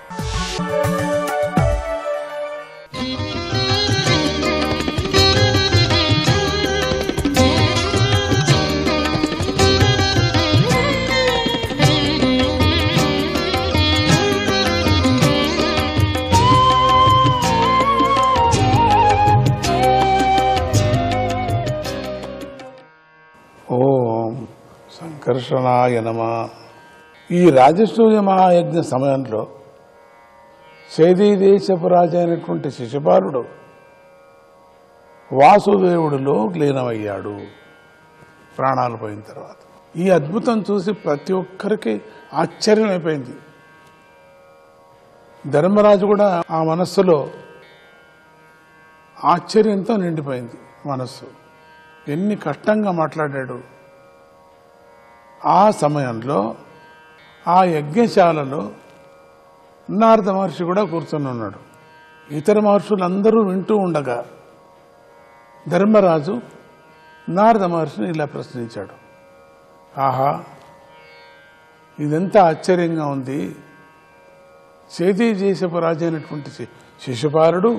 ఓం సంకర్షణాయ నమః. ఈ రాజసూయ మహాయజ్ఞ సమయంలో శైదీదేశపు రాజు అయినటువంటి శిశుపాలుడు వాసుదేవుడిలో లీనమయ్యాడు ప్రాణాలు పోయిన తర్వాత. ఈ అద్భుతం చూసి ప్రతి ఒక్కరికి ఆశ్చర్యం అయిపోయింది. ధర్మరాజు కూడా ఆ మనస్సులో ఆశ్చర్యంతో నిండిపోయింది మనస్సు. ఎన్ని కష్టంగా మాట్లాడాడు. ఆ సమయంలో ఆ యజ్ఞశాలలో నారద మహర్షి కూడా కూర్చొని ఉన్నాడు. ఇతర మహర్షులందరూ వింటూ ఉండగా ధర్మరాజు నారద మహర్షిని ఇలా ప్రశ్నించాడు, ఆహా, ఇదంతా ఆశ్చర్యంగా ఉంది. దేశపు రాజు అయినటువంటి శిశుపాలుడు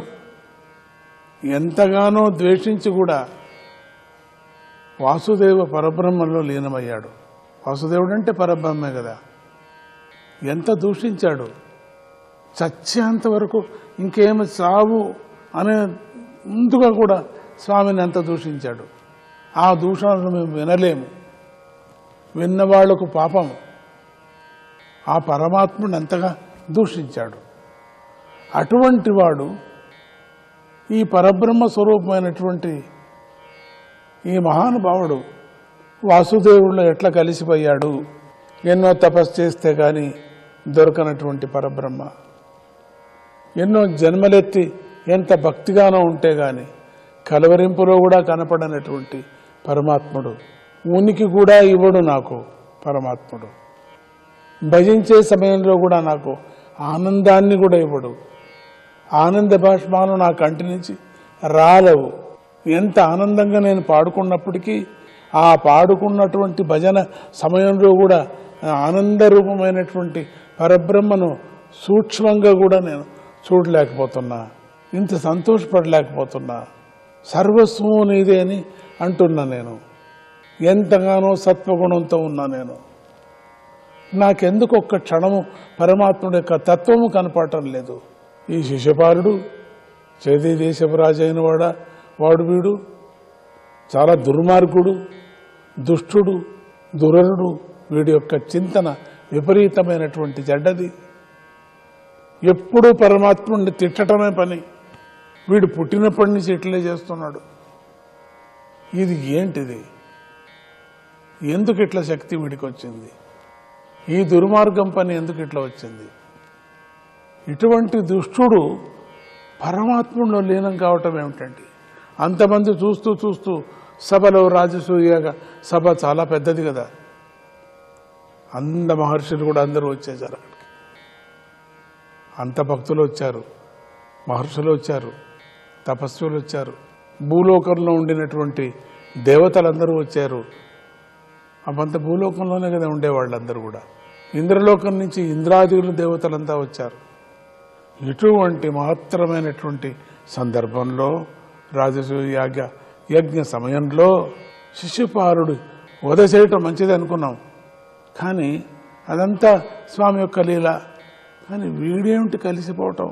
ఎంతగానో ద్వేషించి కూడా వాసుదేవ పరబ్రహ్మంలో లీనమయ్యాడు. వాసుదేవుడు అంటే పరబ్రహ్మే కదా. ఎంత దూషించాడు. చచ్చేంత వరకు ఇంకేమి చావు అనే ముందుగా కూడా స్వామిని ఎంత దూషించాడు. ఆ దూషణను మేము వినలేము. విన్నవాళ్లకు పాపం. ఆ పరమాత్ముని ఎంతగా దూషించాడు. అటువంటి వాడు ఈ పరబ్రహ్మ స్వరూపమైనటువంటి ఈ మహానుభావుడు వాసుదేవుల్లో ఎట్లా కలిసిపోయాడు. ఎన్నో తపస్సు చేస్తే గాని దొరకనటువంటి పరబ్రహ్మ, ఎన్నో జన్మలెత్తి ఎంత భక్తిగానో ఉంటే గాని కలవరింపులో కూడా కనపడనటువంటి పరమాత్ముడు, ఉనికి కూడా ఇవ్వడు నాకు పరమాత్ముడు. భజించే సమయంలో కూడా నాకు ఆనందాన్ని కూడా ఇవ్వడు. ఆనంద బాష్పాలు నా కంటి నుంచి రాలవు. ఎంత ఆనందంగా నేను పాడుకున్నప్పటికీ ఆ పాడుకున్నటువంటి భజన సమయంలో కూడా ఆనంద రూపమైనటువంటి పరబ్రహ్మను సూక్ష్మంగా కూడా నేను చూడలేకపోతున్నా. ఇంత సంతోషపడలేకపోతున్నా. సర్వస్వం నీదే అని అంటున్నా. నేను ఎంతగానో సత్వగుణంతో ఉన్నా. నేను నాకెందుకు ఒక్క క్షణము పరమాత్ముడి యొక్క తత్వము కనపడటం లేదు. ఈ శిశుపాలుడు దేశపు రాజు అయిన వాడు వీడు చాలా దుర్మార్గుడు, దుష్టుడు, దురరుడు. వీడి యొక్క చింతన విపరీతమైనటువంటి చెడ్డది. ఎప్పుడూ పరమాత్ముడిని తిట్టడమే పని. వీడు పుట్టినప్పటి నుంచి ఇట్లే చేస్తున్నాడు. ఇది ఏంటిది? ఎందుకు ఇట్లా శక్తి వీడికి వచ్చింది? ఈ దుర్మార్గం పని ఎందుకు ఇట్లా వచ్చింది? ఇటువంటి దుష్టుడు పరమాత్ముడిలో లీనం కావటం ఏమిటండి? అంతమంది చూస్తూ చూస్తూ సభలో రాజసూయ సభ చాలా పెద్దది కదా. మహర్షులు కూడా అందరూ వచ్చేసారు అక్కడికి. అంత భక్తులు వచ్చారు, మహర్షులు వచ్చారు, తపస్సులు వచ్చారు, భూలోకంలో ఉండినటువంటి దేవతలందరూ వచ్చారు. అవంత భూలోకంలోనే కదా ఉండేవాళ్ళందరూ కూడా. ఇంద్రలోకం నుంచి ఇంద్రాదిగులు దేవతలంతా వచ్చారు. ఇటువంటి మహత్తరమైనటువంటి సందర్భంలో రాజసూయ యజ్ఞ సమయంలో శిశుపాలుడు వధ చేయటం మంచిది అనుకున్నాం. కానీ అదంతా స్వామి యొక్క లీల. కానీ వీడేమిటి కలిసిపోవటం?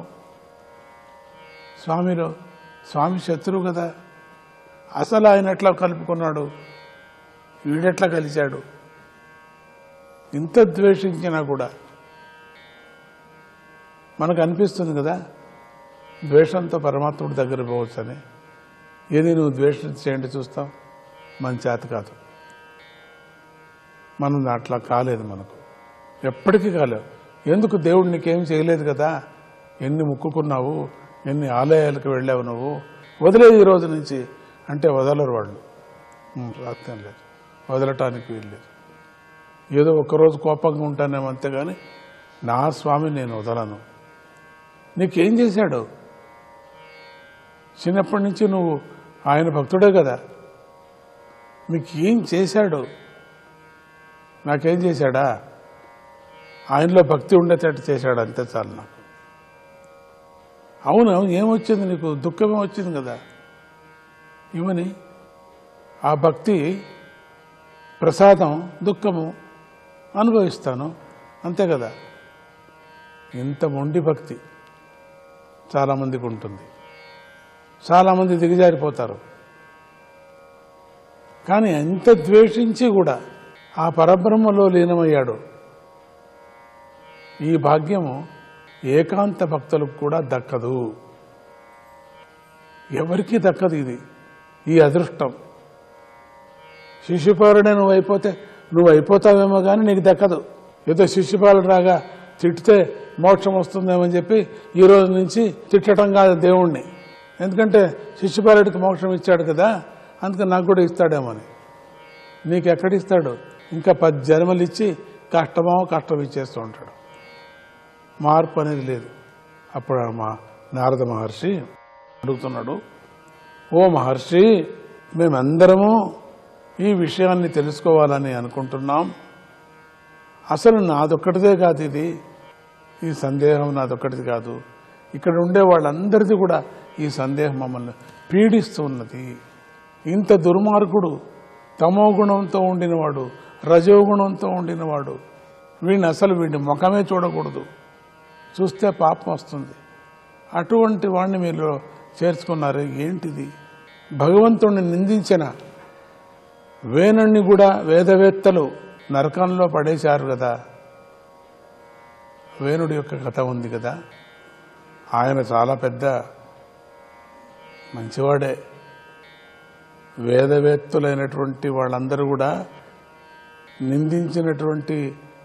స్వామి శత్రువు కదా. అసలు ఆయన ఎట్లా కలుపుకున్నాడు? వీడెట్లా కలిశాడు? ఇంత ద్వేషించినా కూడా మనకు అనిపిస్తుంది కదా, ద్వేషంతో పరమాత్ముడి దగ్గర పోవచ్చని. ఏది నువ్వు ద్వేషం చేయండి చూస్తావు, మన చేత కాదు. మనం అట్లా కాలేదు, మనకు ఎప్పటికీ కాలేదు. ఎందుకు? దేవుడు నీకేం చేయలేదు కదా. ఎన్ని ముక్కుకున్నావు, ఎన్ని ఆలయాలకు వెళ్ళావు నువ్వు, వదిలేదు ఈ రోజు నుంచి అంటే వదలరు వాళ్ళు. అర్థం లేదు, వదలటానికి వీల్లేదు. ఏదో ఒక్కరోజు కోపంగా ఉంటానేమో అంతేగాని నా స్వామి నేను వదలను. నీకేం చేశాడు? చిన్నప్పటి నుంచి నువ్వు ఆయన భక్తుడే కదా. నీకేం చేశాడు? నాకేం చేశాడా? ఆయనలో భక్తి ఉండేటట్టు చేశాడు, అంతే చాలు నాకు. అవును, ఏమొచ్చింది నీకు? దుఃఖమే వచ్చింది కదా. ఏమని? ఆ భక్తి ప్రసాదం దుఃఖము అనుభవిస్తాను, అంతే కదా. ఇంత మొండి భక్తి చాలామందికి ఉంటుంది. చాలామంది దిగజారిపోతారు. కానీ ఎంత ద్వేషించి కూడా ఆ పరబ్రహ్మలో లీనమయ్యాడు. ఈ భాగ్యము ఏకాంత భక్తులకు కూడా దక్కదు. ఎవరికీ దక్కదు ఇది, ఈ అదృష్టం. శిశుపాలుడే నువ్వు అయిపోతావేమో కానీ నీకు దక్కదు. ఏదో శిశుపాలుడు రాగా తిట్టితే మోక్షం వస్తుందేమని చెప్పి ఈ రోజు నుంచి తిట్టడం కాదు దేవుణ్ణి. ఎందుకంటే శిశుపాలుడికి మోక్షం ఇచ్చాడు కదా, అందుకని నాకు కూడా ఇస్తాడేమోని. నీకు ఎక్కడిస్తాడు? ఇంకా 10 జన్మలు ఇచ్చి కష్టం ఇచ్చేస్తూ ఉంటాడు. మార్పు అనేది లేదు. అప్పుడు మా నారద మహర్షి అడుగుతున్నాడు, ఓ మహర్షి, మేమందరము ఈ విషయాన్ని తెలుసుకోవాలని అనుకుంటున్నాం. అసలు నాదొక్కటిదే కాదు ఇది, ఈ సందేహం నాదొక్కటిది కాదు, ఇక్కడ ఉండే వాళ్ళందరిది కూడా ఈ సందేహం మమ్మల్ని పీడిస్తూ ఉన్నది. ఇంత దుర్మార్గుడు, తమోగుణంతో ఉండినవాడు, రజోగుణంతో ఉండినవాడు, వీడిని ముఖమే చూడకూడదు, చూస్తే పాపం వస్తుంది. అటువంటి వాడిని మీరు చేర్చుకున్నారు. ఏంటిది? భగవంతుణ్ణి నిందించిన వేణుణ్ణి కూడా వేదవేత్తలు నరకంలో పడేశారు కదా. వేణుడి యొక్క కథ ఉంది కదా. ఆయన చాలా పెద్ద మంచివాడే. వేదవేత్తలైనటువంటి వాళ్ళందరూ కూడా నిందించినటువంటి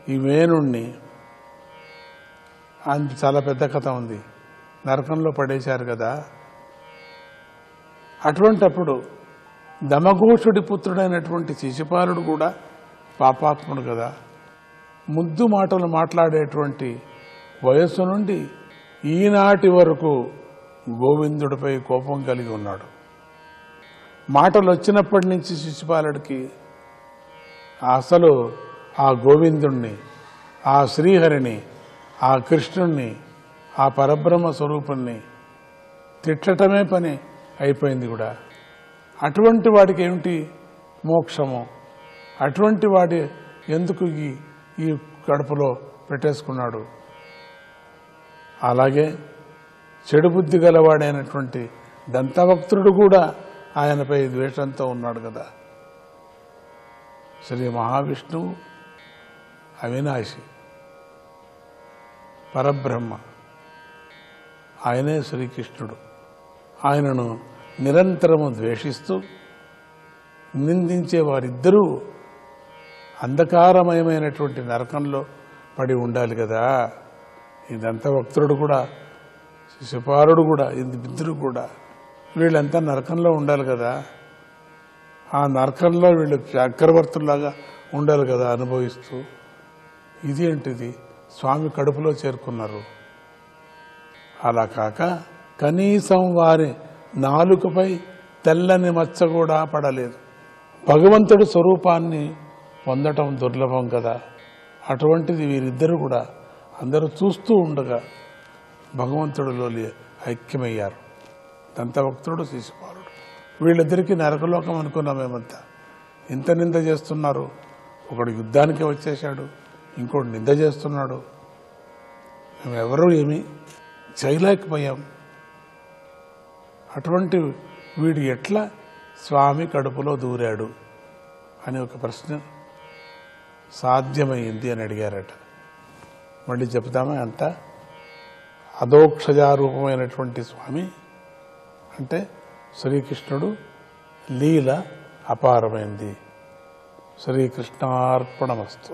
ఈ వేణుణ్ణి, ఆయన చాలా పెద్ద కథ ఉంది, నరకంలో పడేశారు కదా. అటువంటప్పుడు దమఘోషుడి పుత్రుడైనటువంటి శిశుపాలుడు కూడా పాపాత్ముడు కదా. ముద్దు మాటలు మాట్లాడేటువంటి వయస్సు నుండి ఈనాటి వరకు గోవిందుడిపై కోపం కలిగి ఉన్నాడు. మాటలు వచ్చినప్పటి నుంచి శిశుపాలుడికి అసలు ఆ గోవిందుణ్ణి, ఆ శ్రీహరిని, ఆ కృష్ణుణ్ణి, ఆ పరబ్రహ్మ స్వరూపుణ్ణి తిట్టటమే పని అయిపోయింది కూడా. అటువంటి వాడికి ఏమిటి మోక్షము? అటువంటి వాడి ఎందుకు ఈ కడుపులో పెట్టేసుకున్నాడు? అలాగే చెడు బుద్ధి గలవాడైనటువంటి దంతవక్త్రుడు కూడా ఆయనపై ద్వేషంతో ఉన్నాడు కదా. శ్రీ మహావిష్ణువు అవినాశి, పరబ్రహ్మ, ఆయనే శ్రీకృష్ణుడు. ఆయనను నిరంతరము ద్వేషిస్తూ నిందించే వారిద్దరూ అంధకారమయమైనటువంటి నరకంలో పడి ఉండాలి కదా. ఈ దంతవక్త్రుడు కూడా, శిశుపాలుడు కూడా, ఇద్దరు కూడా వీళ్ళంతా నరకంలో ఉండాలి కదా. ఆ నరకంలో వీళ్ళు చక్రవర్తుల్లాగా ఉండాలి కదా అనుభవిస్తూ. ఇది ఏంటిది? స్వామి కడుపులో చేరుకున్నారు. అలా కాక కనీసం వారి నాలుకపై తెల్లని మచ్చ కూడా పడలేదు. భగవంతుడి స్వరూపాన్ని పొందటం దుర్లభం కదా. అటువంటిది వీరిద్దరూ కూడా అందరూ చూస్తూ ఉండగా భగవంతుడిలో ఐక్యమయ్యారు. దంతవక్త్రుడు, శిశుపాలుడు. వీళ్ళిద్దరికీ నరకలోకం అనుకున్నాం మేమంతా. ఇంత నింద చేస్తున్నారు. ఒకడు యుద్ధానికే వచ్చేశాడు, ఇంకోటి నింద చేస్తున్నాడు. మేమెవరూ ఏమీ చేయలేకపోయాం. అటువంటి వీడు ఎట్లా స్వామి కడుపులో దూరాడు అని ఒక ప్రశ్న సాధ్యమైంది అని అడిగారట. మళ్ళీ చెప్తామా? అంతా అధోక్షజారూపమైనటువంటి స్వామి అంటే శ్రీకృష్ణుడు లీల అపారమైంది. శ్రీకృష్ణార్పణమస్తు.